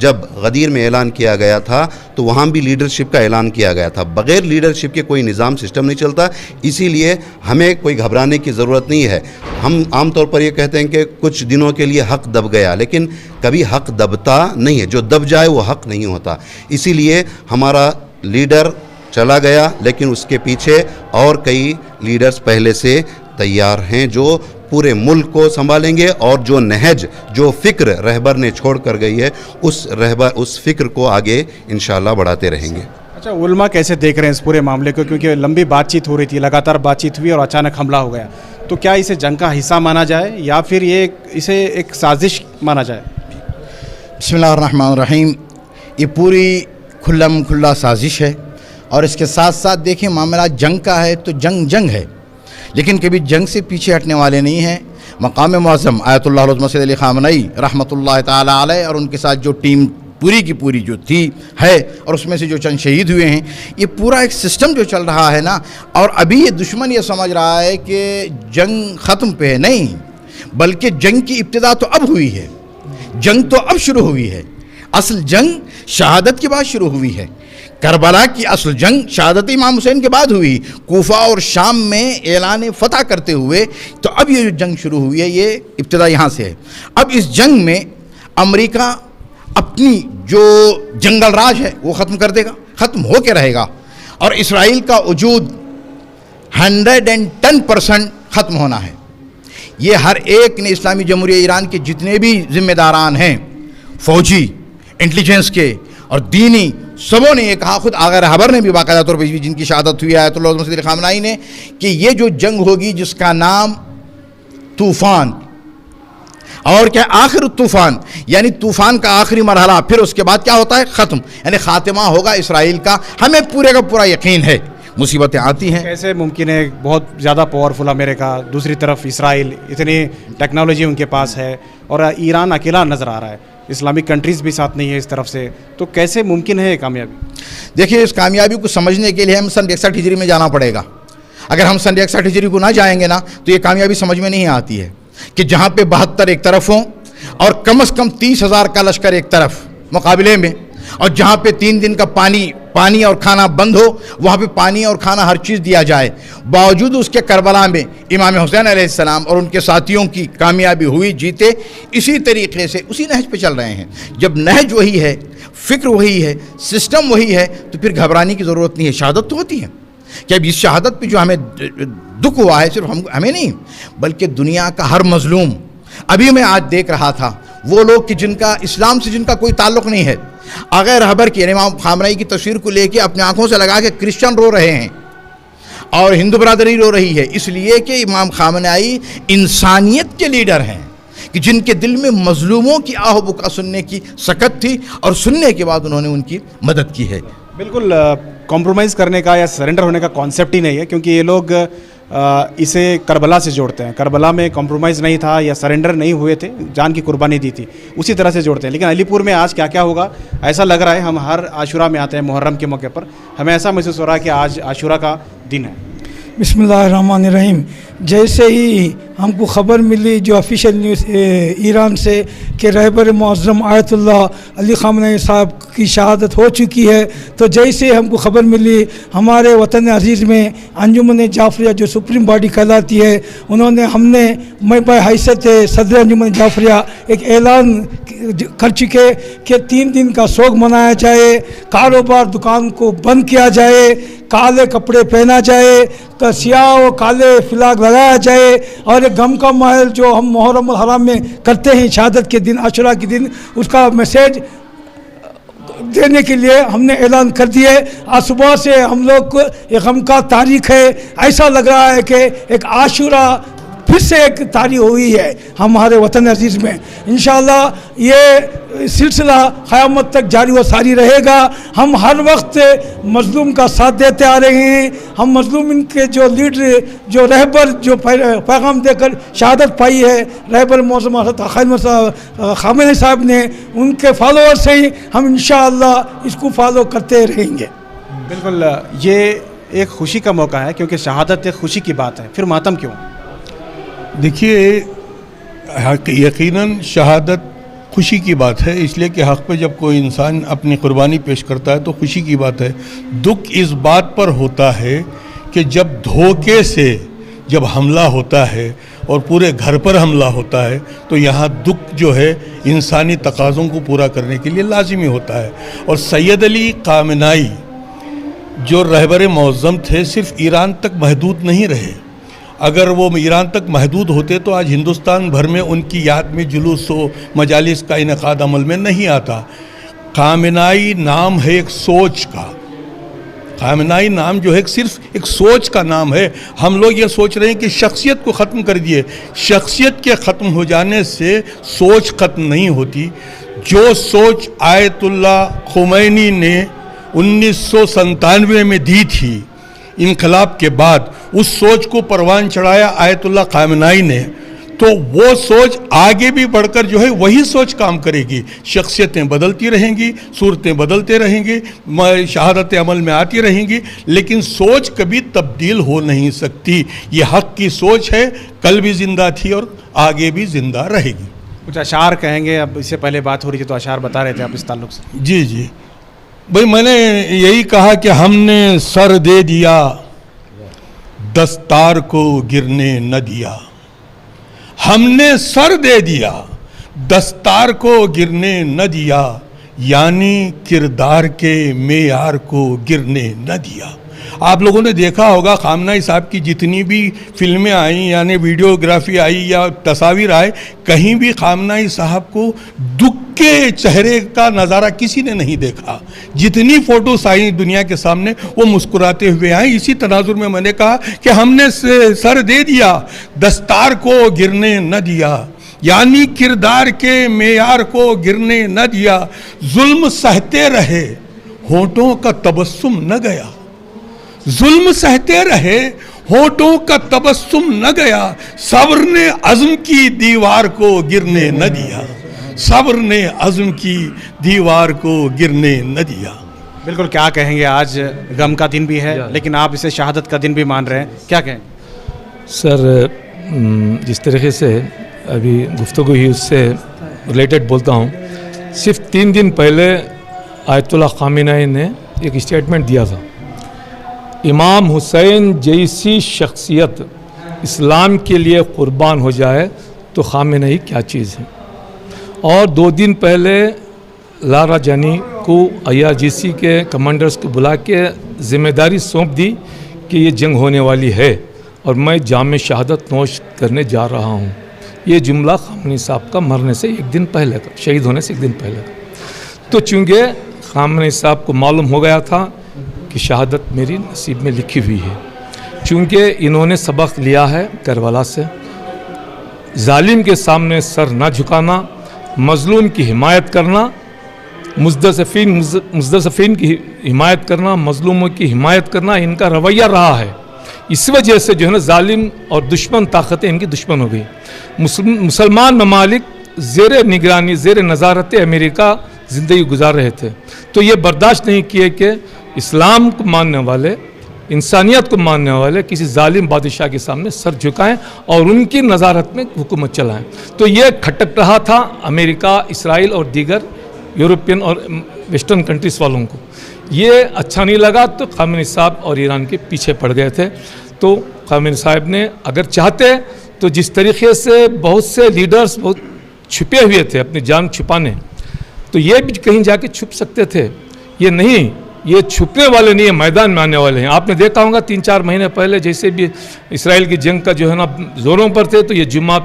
جب غدیر میں اعلان کیا گیا تھا تو وہاں بھی لیڈرشپ کا اعلان کیا گیا تھا. بغیر لیڈرشپ کے کوئی نظام سسٹم نہیں چلتا. اسی لیے ہمیں کوئی گھبرانے کی ضرورت نہیں ہے. ہم عام طور پر یہ کہتے ہیں کہ کچھ دنوں کے لیے حق دب گیا, لیکن کبھی حق دبتا نہیں ہے. جو دب جائے وہ حق نہیں ہوتا. اسی لیے ہمارا لیڈر چلا گیا, لیکن اس کے پیچھے اور کئی لیڈرز پہلے سے تیار ہیں جو پورے ملک کو سنبھالیں گے, اور جو نہج, جو فکر رہبر نے چھوڑ کر گئی ہے, اس فکر کو آگے انشاءاللہ بڑھاتے رہیں گے. اچھا, علماء کیسے دیکھ رہے ہیں اس پورے معاملے کو, کیونکہ لمبی بات چیت ہو رہی تھی, لگاتار بات چیت ہوئی اور اچانک حملہ ہو گیا, تو کیا اسے جنگ کا حصہ مانا جائے یا پھر اسے ایک سازش مانا جائے؟ بسم اللہ الرحمن الرحیم. یہ پوری کھلا سازش ہے, اور اس کے ساتھ ساتھ دیکھیں معاملہ جنگ کا ہے تو جنگ ہے, لیکن کبھی جنگ سے پیچھے ہٹنے والے نہیں ہیں. مقام معظم آیت اللہ العظمہ سید علی خامنئی رحمۃ اللہ تعالی علیہ اور ان کے ساتھ جو ٹیم پوری کی پوری جو تھی ہے, اور اس میں سے جو چند شہید ہوئے ہیں, یہ پورا ایک سسٹم جو چل رہا ہے نا, اور ابھی یہ دشمن یہ سمجھ رہا ہے کہ جنگ ختم پہ ہے. نہیں, بلکہ جنگ کی ابتدا تو اب ہوئی ہے, جنگ تو اب شروع ہوئی ہے. اصل جنگ شہادت کے بعد شروع ہوئی ہے. کربلا کی اصل جنگ شہادت امام حسین کے بعد ہوئی, کوفہ اور شام میں اعلان فتح کرتے ہوئے. تو اب یہ جو جنگ شروع ہوئی ہے, یہ ابتدا یہاں سے ہے. اب اس جنگ میں امریکہ اپنی جو جنگل راج ہے وہ ختم کر دے گا, ختم ہو کے رہے گا, اور اسرائیل کا وجود 110% ختم ہونا ہے. یہ ہر ایک نے, اسلامی جمہوریہ ایران کے جتنے بھی ذمہ داران ہیں, فوجی, انٹیلیجنس کے اور دینی, سبوں نے یہ کہا. خود آغا رہبر نے بھی باقاعدہ طور پر, جن کی شہادت ہوئی آیت اللہ سید خامنئی نے, کہ یہ جو جنگ ہوگی جس کا نام طوفان, اور کیا آخر طوفان, یعنی طوفان کا آخری مرحلہ, پھر اس کے بعد کیا ہوتا ہے, ختم, یعنی خاتمہ ہوگا اسرائیل کا. ہمیں پورے کا پورا یقین ہے. مصیبتیں آتی ہیں. کیسے ممکن ہے, بہت زیادہ پاورفل امریکہ, دوسری طرف اسرائیل, اتنی ٹیکنالوجی ان کے پاس ہے, اور ایران اکیلا نظر آ رہا ہے, اسلامک کنٹریز بھی ساتھ نہیں ہے اس طرف سے, تو کیسے ممکن ہے کامیابی؟ دیکھیے, اس کامیابی کو سمجھنے کے لیے ہم سن 61 ہجری میں جانا پڑے گا. اگر ہم سن 61 ہجری کو نہ جائیں گے نا, تو یہ کامیابی سمجھ میں نہیں آتی ہے کہ جہاں پہ 72 ایک طرف ہوں, اور کم از کم 30,000 کا لشکر ایک طرف مقابلے میں, اور جہاں پہ 3 دن کا پانی اور کھانا بند ہو, وہاں پہ پانی اور کھانا ہر چیز دیا جائے. باوجود اس کے کربلا میں امام حسین علیہ السلام اور ان کے ساتھیوں کی کامیابی ہوئی, جیتے. اسی طریقے سے اسی نہج پہ چل رہے ہیں. جب نہج وہی ہے, فکر وہی ہے, سسٹم وہی ہے, تو پھر گھبرانے کی ضرورت نہیں ہے. شہادت تو ہوتی ہے کہ اب اس شہادت پہ جو ہمیں دکھ ہوا ہے, صرف ہمیں نہیں بلکہ دنیا کا ہر مظلوم. ابھی میں آج دیکھ رہا تھا وہ لوگ کہ جن کا اسلام سے جن کا کوئی تعلق نہیں ہے, آغا رہبر کی, یعنی امام خامنئی کی تصویر کو لے کے اپنے آنکھوں سے لگا کے کرسچن رو رہے ہیں اور ہندو برادری رو رہی ہے, اس لیے کہ امام خامنئی انسانیت کے لیڈر ہیں, کہ جن کے دل میں مظلوموں کی آہ و بکا سننے کی سکت تھی, اور سننے کے بعد انہوں نے ان کی مدد کی ہے. بالکل کمپرومائز کرنے کا یا سرنڈر ہونے کا کانسیپٹ ہی نہیں ہے, کیونکہ یہ لوگ اسے کربلا سے جوڑتے ہیں. کربلا میں کمپرومائز نہیں تھا یا سرنڈر نہیں ہوئے تھے, جان کی قربانی دی تھی, اسی طرح سے جوڑتے ہیں. لیکن علی پور میں آج کیا کیا ہوگا, ایسا لگ رہا ہے, ہم ہر عاشورہ میں آتے ہیں محرم کے موقع پر, ہمیں ایسا محسوس ہو رہا ہے کہ آج عاشورہ کا دن ہے. بسم اللہ الرحمن الرحیم. جیسے ہی ہم کو خبر ملی جو آفیشیل نیوز ایران سے کہ رہبر معظم آیت اللہ علی خامنئی صاحب کی شہادت ہو چکی ہے, تو جیسے ہم کو خبر ملی, ہمارے وطن عزیز میں انجمن جعفریہ جو سپریم باڈی کہلاتی ہے, انہوں نے, ہم نے, میں بحیثیت صدر انجمن جعفریہ ایک اعلان کر چکے کہ 3 دن کا سوگ منایا جائے, کاروبار دکان کو بند کیا جائے, کالے کپڑے پہنا جائے, سیاہ و کالے فلاگ لگایا جائے, اور ایک غم کا ماحول جو ہم محرم الحرام میں کرتے ہیں شہادت کے دن, عاشورہ کے دن, اس کا میسیج دینے کے لیے ہم نے اعلان کر دیا ہے. آج صبح سے ہم لوگ کو ایک غم کا تاریخ ہے, ایسا لگ رہا ہے کہ ایک عاشورہ پھر سے ایک تاریخ ہوئی ہے ہمارے وطن عزیز میں. انشاءاللہ یہ سلسلہ قیامت تک جاری و ساری رہے گا. ہم ہر وقت مظلوم کا ساتھ دیتے آ رہے ہیں. ہم مظلوم کے جو لیڈر, جو رہبر, جو پیغام دے کر شہادت پائی ہے, رہبر معظم حضرت خامنئی صاحب نے, ان کے فالوورز ہیں, ہم انشاءاللہ اس کو فالو کرتے رہیں گے. بالکل, یہ ایک خوشی کا موقع ہے, کیونکہ شہادت ایک خوشی کی بات ہے, پھر ماتم کیوں؟ دیکھیے, یقیناً شہادت خوشی کی بات ہے، اس لیے کہ حق پہ جب کوئی انسان اپنی قربانی پیش کرتا ہے تو خوشی کی بات ہے۔ دکھ اس بات پر ہوتا ہے کہ جب دھوکے سے جب حملہ ہوتا ہے اور پورے گھر پر حملہ ہوتا ہے تو یہاں دکھ جو ہے انسانی تقاضوں کو پورا کرنے کے لیے لازمی ہوتا ہے۔ اور سید علی خامنائی جو رہبر معظم تھے صرف ایران تک محدود نہیں رہے، اگر وہ ایران تک محدود ہوتے تو آج ہندوستان بھر میں ان کی یاد میں جلوس و مجالس کا انعقاد عمل میں نہیں آتا۔ خامنائی نام ہے ایک سوچ کا، خامنائی نام جو ہے صرف ایک سوچ کا نام ہے۔ ہم لوگ یہ سوچ رہے ہیں کہ شخصیت کو ختم کر دیے، شخصیت کے ختم ہو جانے سے سوچ ختم نہیں ہوتی۔ جو سوچ آیت اللہ خمینی نے 1997 میں دی تھی انقلاب کے بعد، اس سوچ کو پروان چڑھایا آیت اللہ خامنائی نے، تو وہ سوچ آگے بھی بڑھ کر جو ہے وہی سوچ کام کرے گی۔ شخصیتیں بدلتی رہیں گی، صورتیں بدلتے رہیں گی، شہادت عمل میں آتی رہیں گی، لیکن سوچ کبھی تبدیل ہو نہیں سکتی۔ یہ حق کی سوچ ہے، کل بھی زندہ تھی اور آگے بھی زندہ رہے گی۔ کچھ اشعار کہیں گے؟ اب اس سے پہلے بات ہو رہی تھی تو اشعار بتا رہے تھے آپ اس تعلق سے۔ جی جی بھائی، میں نے یہی کہا کہ ہم نے سر دے دیا دستار کو گرنے نہ دیا، ہم نے سر دے دیا دستار کو گرنے نہ دیا، یعنی کردار کے معیار کو گرنے نہ دیا۔ آپ لوگوں نے دیکھا ہوگا خامنائی صاحب کی جتنی بھی فلمیں آئیں، یعنی ویڈیوگرافی آئی یا تصاویر آئے، کہیں بھی خامنائی صاحب کو دکھ کے چہرے کا نظارہ کسی نے نہیں دیکھا۔ جتنی فوٹوز آئیں دنیا کے سامنے وہ مسکراتے ہوئے آئیں۔ اسی تناظر میں نے کہا کہ ہم نے سر دے دیا دستار کو گرنے نہ دیا، یعنی کردار کے معیار کو گرنے نہ دیا، ظلم سہتے رہے ہونٹوں کا تبسم نہ گیا، ظلم سہتے رہے ہونٹوں کا تبسم نہ گیا، صبر نے عزم کی دیوار کو گرنے نہ دیا، صبر نے عزم کی دیوار کو گرنے نہ دیا۔ بالکل، کیا کہیں گے؟ آج غم کا دن بھی ہے لیکن آپ اسے شہادت کا دن بھی مان رہے ہیں، کیا کہیں؟ سر، جس طریقے سے ابھی گفتگو ہی اس سے ریلیٹڈ بولتا ہوں، صرف 3 دن پہلے آیت اللہ خامنائی نے ایک اسٹیٹمنٹ دیا تھا، امام حسین جیسی شخصیت اسلام کے لیے قربان ہو جائے تو خامنائی کیا چیز ہے۔ اور 2 دن پہلے لارا جانی کو IRGC کے کمانڈرز کو بلا کے ذمہ داری سونپ دی کہ یہ جنگ ہونے والی ہے اور میں جام شہادت نوش کرنے جا رہا ہوں۔ یہ جملہ خامنائی صاحب کا مرنے سے 1 دن پہلے کا، شہید ہونے سے 1 دن پہلے کا۔ تو چونکہ خامنائی صاحب کو معلوم ہو گیا تھا کہ شہادت میری نصیب میں لکھی ہوئی ہے، چونکہ انہوں نے سبق لیا ہے کربلا سے، ظالم کے سامنے سر نہ جھکانا، مظلوم کی حمایت کرنا، مستضعفین کی حمایت کرنا، مظلوموں کی حمایت کرنا ان کا رویہ رہا ہے۔ اس وجہ سے جو ہے نا ظالم اور دشمن طاقتیں ان کی دشمن ہو گئی۔ مسلمان ممالک زیر نگرانی، زیر نظارت امریکہ زندگی گزار رہے تھے، تو یہ برداشت نہیں کیے کہ اسلام کو ماننے والے، انسانیت کو ماننے والے کسی ظالم بادشاہ کے سامنے سر جھکائیں اور ان کی نظارت میں حکومت چلائیں۔ تو یہ کھٹک رہا تھا امریکہ، اسرائیل اور دیگر یورپین اور ویسٹرن کنٹریز والوں کو، یہ اچھا نہیں لگا تو خامنائی صاحب اور ایران کے پیچھے پڑ گئے تھے۔ تو خامنائی صاحب نے اگر چاہتے تو جس طریقے سے بہت سے لیڈرز بہت چھپے ہوئے تھے اپنی جان چھپانے، تو یہ بھی کہیں جا کے چھپ سکتے تھے۔ یہ نہیں، یہ چھپنے والے نہیں ہیں، میدان میں آنے والے ہیں۔ آپ نے دیکھا ہوگا 3-4 مہینے پہلے جیسے بھی اسرائیل کی جنگ کا جو ہے نا زوروں پر تھے، تو یہ جمعہ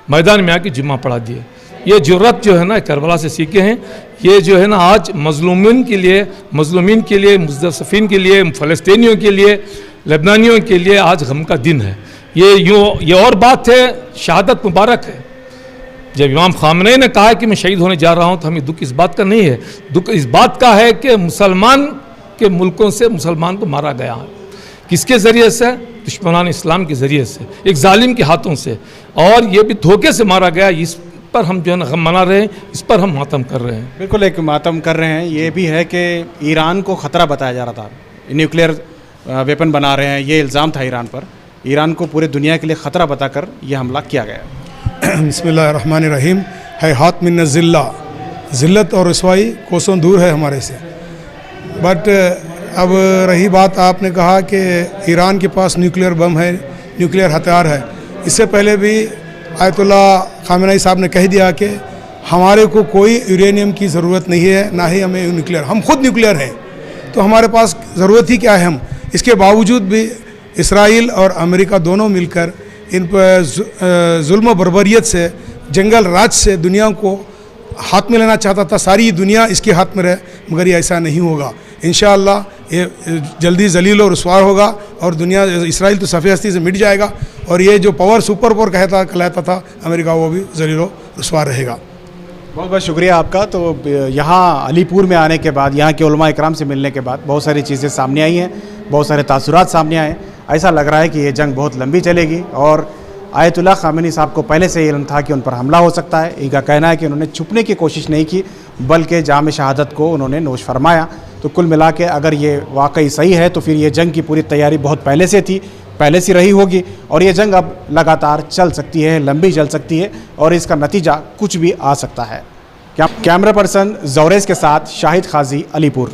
میدان میں آ کے جمعہ پڑھا دیے۔ یہ جرأت جو ہے نا کربلا سے سیکھے ہیں۔ یہ جو ہے نا آج مظلومین کے لیے، مستضعفین کے لیے، فلسطینیوں کے لیے، لبنانیوں کے لیے آج غم کا دن ہے۔ یہ اور بات ہے، شہادت مبارک ہے۔ جب امام خامنائی نے کہا کہ میں شہید ہونے جا رہا ہوں تو ہمیں دکھ اس بات کا نہیں ہے، دکھ اس بات کا ہے کہ مسلمان کے ملکوں سے مسلمان کو مارا گیا ہے۔ کس کے ذریعے سے؟ دشمنان اسلام کے ذریعے سے، ایک ظالم کے ہاتھوں سے، اور یہ بھی دھوکے سے مارا گیا۔ اس پر ہم جو ہے نا غم منا رہے ہیں، اس پر ہم ماتم کر رہے ہیں۔ بالکل ایک ماتم کر رہے ہیں۔ یہ بھی ہے کہ ایران کو خطرہ بتایا جا رہا تھا، نیوکلیئر ویپن بنا رہے ہیں، یہ الزام تھا ایران پر۔ ایران کو پورے دنیا کے لیے خطرہ بتا کر یہ حملہ کیا گیا۔ بسم اللہ الرحمن الرحیم. ہے ہاتھ من ذلہ، ذلت اور رسوائی کوسوں دور ہے ہمارے سے. بٹ اب رہی بات، آپ نے کہا کہ ایران کے پاس نیوکلیئر بم ہے، نیوکلیئر ہتھیار ہے. اس سے پہلے بھی آیت اللہ خامنہ ای صاحب نے کہہ دیا کہ ہمارے کو کوئی یورینیم کی ضرورت نہیں ہے، نہ ہی ہمیں نیوکلیئر، ہم خود نیوکلیئر ہیں، تو ہمارے پاس ضرورت ہی کیا ہے. ہم اس کے باوجود بھی اسرائیل اور امریکہ دونوں مل کر ان پر ظلم و بربریت سے، جنگل راج سے دنیا کو ہاتھ میں لینا چاہتا تھا. ساری دنیا اس کے ہاتھ میں رہے، مگر یہ ایسا نہیں ہوگا. انشاءاللہ یہ جلدی ذلیل و رسوا ہوگا اور دنیا، اسرائیل تو صفحہ ہستی سے مٹ جائے گا، اور یہ جو پاور سپر پاور کہلاتا تھا امریکہ، وہ بھی ذلیل و رسوا رہے گا. بہت بہت شکریہ آپ کا. تو یہاں علی پور میں آنے کے بعد، یہاں کے علماء اکرام سے ملنے کے بعد بہت ساری چیزیں سامنے آئی ہیں، بہت سارے تاثرات سامنے آئے ہیں. ایسا لگ رہا ہے کہ یہ جنگ بہت لمبی چلے گی، اور آیت اللہ خامنی صاحب کو پہلے سے علم تھا کہ ان پر حملہ ہو سکتا ہے. ان کا کہنا ہے کہ انہوں نے چھپنے کی کوشش نہیں کی، بلکہ جام شہادت کو انہوں نے نوش فرمایا. تو کل ملا کے اگر یہ واقعی صحیح ہے تو پھر یہ جنگ کی پوری تیاری بہت پہلے سے تھی، پہلے سے رہی ہوگی، اور یہ جنگ اب لگاتار چل سکتی ہے، لمبی چل سکتی ہے، اور اس کا نتیجہ کچھ بھی آ سکتا ہے. کیمرہ پرسن زوریز کے ساتھ شاہد قاضی، علی پور.